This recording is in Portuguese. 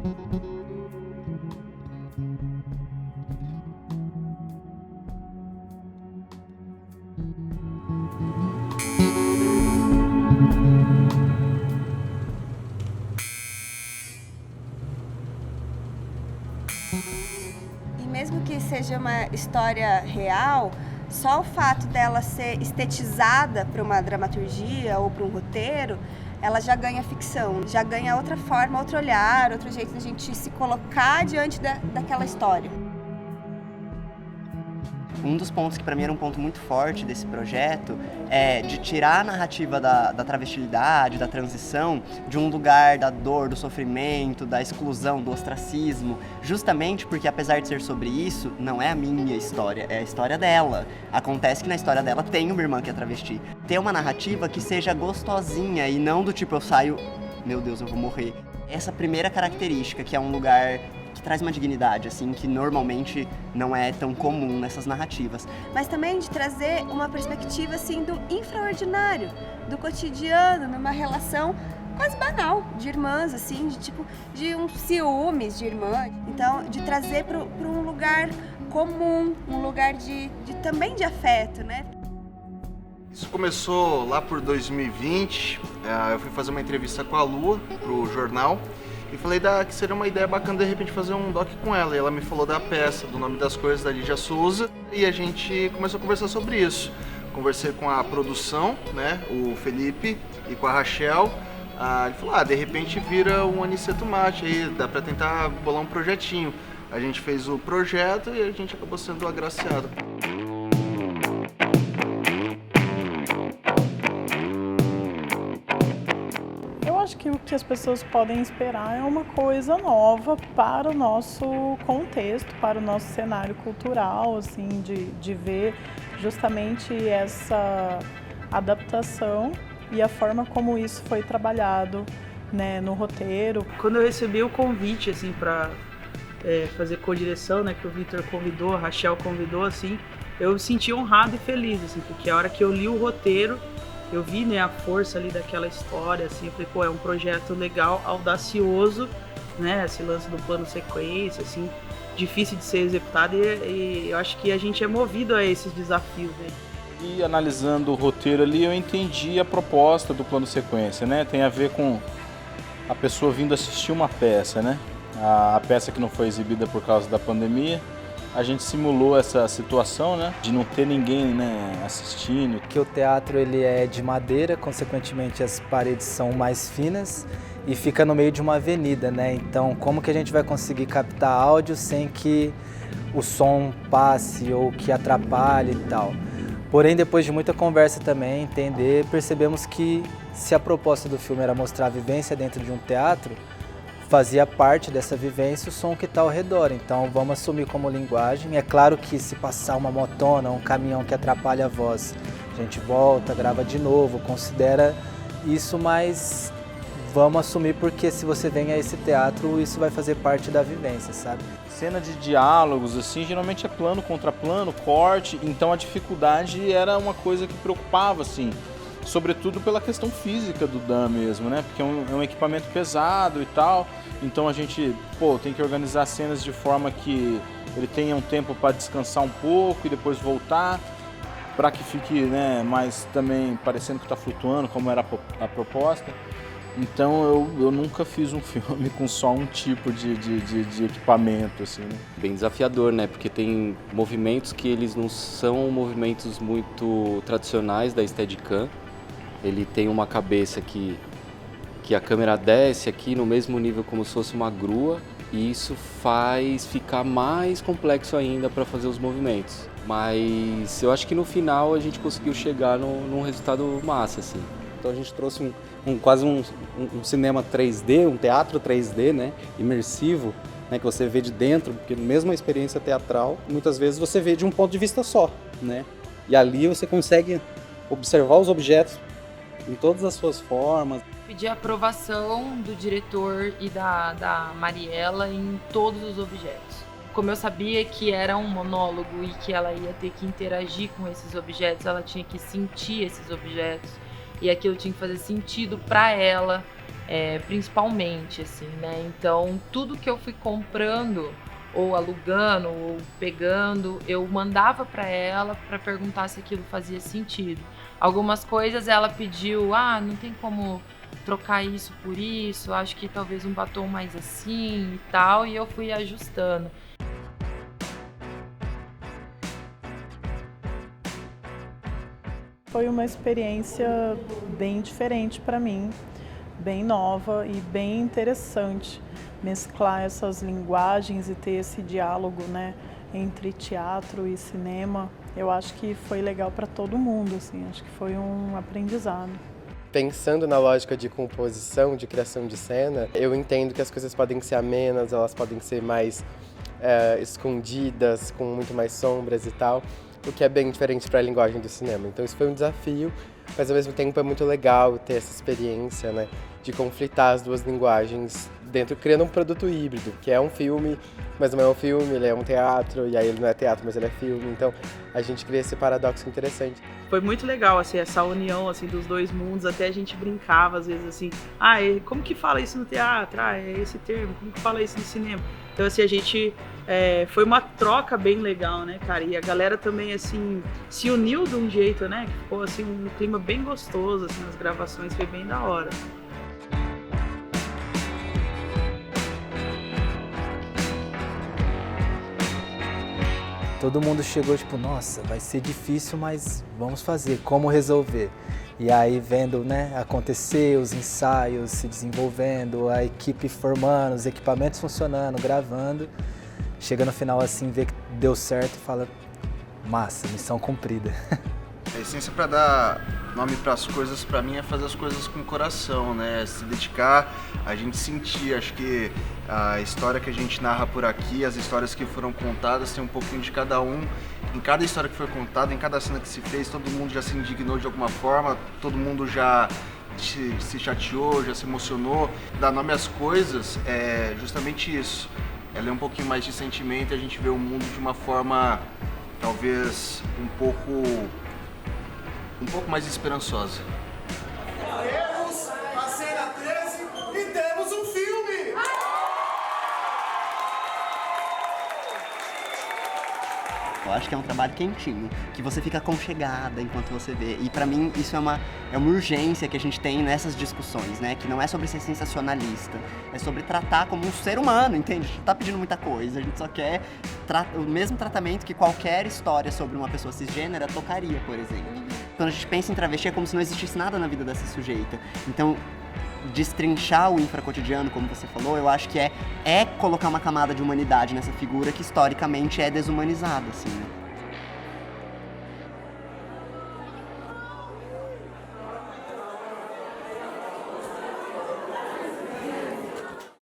E mesmo que seja uma história real, só o fato dela ser estetizada para uma dramaturgia ou para um roteiro, ela já ganha ficção, já ganha outra forma, outro olhar, outro jeito de a gente se colocar diante daquela história. Um dos pontos que para mim era um ponto muito forte desse projeto é de tirar a narrativa da travestilidade, da transição, de um lugar da dor, do sofrimento, da exclusão, do ostracismo, justamente porque, apesar de ser sobre isso, não é a minha história, é a história dela. Acontece que na história dela tem uma irmã que é travesti. Ter uma narrativa que seja gostosinha e não do tipo eu saio, meu Deus, eu vou morrer. Essa primeira característica, que é um lugar que traz uma dignidade, assim, que normalmente não é tão comum nessas narrativas. Mas também de trazer uma perspectiva, assim, do infraordinário, do cotidiano, numa relação quase banal, de irmãs, assim, de tipo, de um ciúmes de irmã. Então, de trazer para um lugar comum, um lugar também de afeto, né? Isso começou lá por 2020, eu fui fazer uma entrevista com a Lua, pro jornal, e falei que seria uma ideia bacana de repente fazer um doc com ela. E ela me falou da peça, do Nome das Coisas, da Lígia Souza, e a gente começou a conversar sobre isso. Conversei com a produção, né, o Felipe, e com a Rachel. Ele falou, de repente vira um Aniceto Mate, aí dá pra tentar bolar um projetinho. A gente fez o projeto e a gente acabou sendo agraciado. Acho que o que as pessoas podem esperar é uma coisa nova para o nosso contexto, para o nosso cenário cultural, assim, de ver justamente essa adaptação e a forma como isso foi trabalhado, né, no roteiro. Quando eu recebi o convite, assim, para fazer co-direção, né, que o Vitor convidou, a Rachel convidou, assim, eu me senti honrado e feliz, assim, porque a hora que eu li o roteiro, eu vi, né, a força ali daquela história, assim, eu falei, é um projeto legal, audacioso, né, esse lance do plano sequência, assim, difícil de ser executado e eu acho que a gente é movido a esses desafios, né. E analisando o roteiro ali, eu entendi a proposta do plano sequência, né, tem a ver com a pessoa vindo assistir uma peça, né, a peça que não foi exibida por causa da pandemia. A gente simulou essa situação, né, de não ter ninguém, né, assistindo. Que o teatro ele é de madeira, consequentemente as paredes são mais finas e fica no meio de uma avenida, né? Então, como que a gente vai conseguir captar áudio sem que o som passe ou que atrapalhe e tal? Porém, depois de muita conversa também, entender, percebemos que se a proposta do filme era mostrar a vivência dentro de um teatro, fazia parte dessa vivência o som que está ao redor, então vamos assumir como linguagem. É claro que se passar uma motona, um caminhão que atrapalha a voz, a gente volta, grava de novo, considera isso, mas vamos assumir porque se você vem a esse teatro, isso vai fazer parte da vivência, sabe? Cena de diálogos, assim, geralmente é plano contra plano, corte, então a dificuldade era uma coisa que preocupava, assim, sobretudo pela questão física do Dan mesmo, né? Porque é um equipamento pesado e tal, então a gente, tem que organizar cenas de forma que ele tenha um tempo para descansar um pouco e depois voltar, para que fique, né, mais também parecendo que está flutuando, como era a proposta. Então eu nunca fiz um filme com só um tipo de equipamento, assim, né? Bem desafiador, né? Porque tem movimentos que eles não são movimentos muito tradicionais da Steadicam. Ele tem uma cabeça que a câmera desce aqui no mesmo nível como se fosse uma grua, e isso faz ficar mais complexo ainda para fazer os movimentos. Mas eu acho que no final a gente conseguiu chegar num resultado massa, assim. Então a gente trouxe quase um cinema 3D, um teatro 3D, né, imersivo, né, que você vê de dentro, porque mesmo a experiência teatral, muitas vezes você vê de um ponto de vista só, né, e ali você consegue observar os objetos em todas as suas formas. Pedir a aprovação do diretor e da Mariela em todos os objetos. Como eu sabia que era um monólogo e que ela ia ter que interagir com esses objetos, ela tinha que sentir esses objetos. E aquilo tinha que fazer sentido para ela, principalmente, assim, né? Então, tudo que eu fui comprando, ou alugando, ou pegando, eu mandava para ela para perguntar se aquilo fazia sentido. Algumas coisas ela pediu, não tem como trocar isso por isso, acho que talvez um batom mais assim e tal, e eu fui ajustando. Foi uma experiência bem diferente para mim, bem nova e bem interessante mesclar essas linguagens e ter esse diálogo, né, entre teatro e cinema. Eu acho que foi legal para todo mundo, assim, acho que foi um aprendizado. Pensando na lógica de composição, de criação de cena, eu entendo que as coisas podem ser amenas, elas podem ser mais escondidas, com muito mais sombras e tal, o que é bem diferente para a linguagem do cinema. Então isso foi um desafio, mas ao mesmo tempo é muito legal ter essa experiência, né, de conflitar as duas linguagens dentro, criando um produto híbrido, que é um filme, mas não é um filme, ele é um teatro, e aí ele não é teatro, mas ele é filme, então a gente cria esse paradoxo interessante. Foi muito legal, assim, essa união, assim, dos dois mundos, até a gente brincava, às vezes, assim, como que fala isso no teatro? É esse termo, como que fala isso no cinema? Então, assim, a gente, foi uma troca bem legal, né, cara, e a galera também, assim, se uniu de um jeito, né, que ficou, assim, um clima bem gostoso, assim, nas gravações, foi bem da hora. Todo mundo chegou tipo, nossa, vai ser difícil, mas vamos fazer, como resolver? E aí vendo, né, acontecer, os ensaios se desenvolvendo, a equipe formando, os equipamentos funcionando, gravando, chega no final assim, vê que deu certo e fala, massa, missão cumprida. A essência para dar nome para as coisas, para mim, é fazer as coisas com o coração, né? Se dedicar, a gente sentir. Acho que a história que a gente narra por aqui, as histórias que foram contadas, tem um pouquinho de cada um. Em cada história que foi contada, em cada cena que se fez, todo mundo já se indignou de alguma forma, todo mundo já se chateou, já se emocionou. Dar nome às coisas é justamente isso. Ela é um pouquinho mais de sentimento e a gente vê o mundo de uma forma, talvez, um pouco mais esperançosa. Temos a cena 13 e temos um filme! Eu acho que é um trabalho quentinho, que você fica aconchegada enquanto você vê. E pra mim isso é uma urgência que a gente tem nessas discussões, né? Que não é sobre ser sensacionalista, é sobre tratar como um ser humano, entende? A gente não tá pedindo muita coisa, a gente só quer o mesmo tratamento que qualquer história sobre uma pessoa cisgênera tocaria, por exemplo. Quando a gente pensa em travesti é como se não existisse nada na vida dessa sujeita. Então, destrinchar o infracotidiano, como você falou, eu acho que é colocar uma camada de humanidade nessa figura que historicamente é desumanizada, assim, né?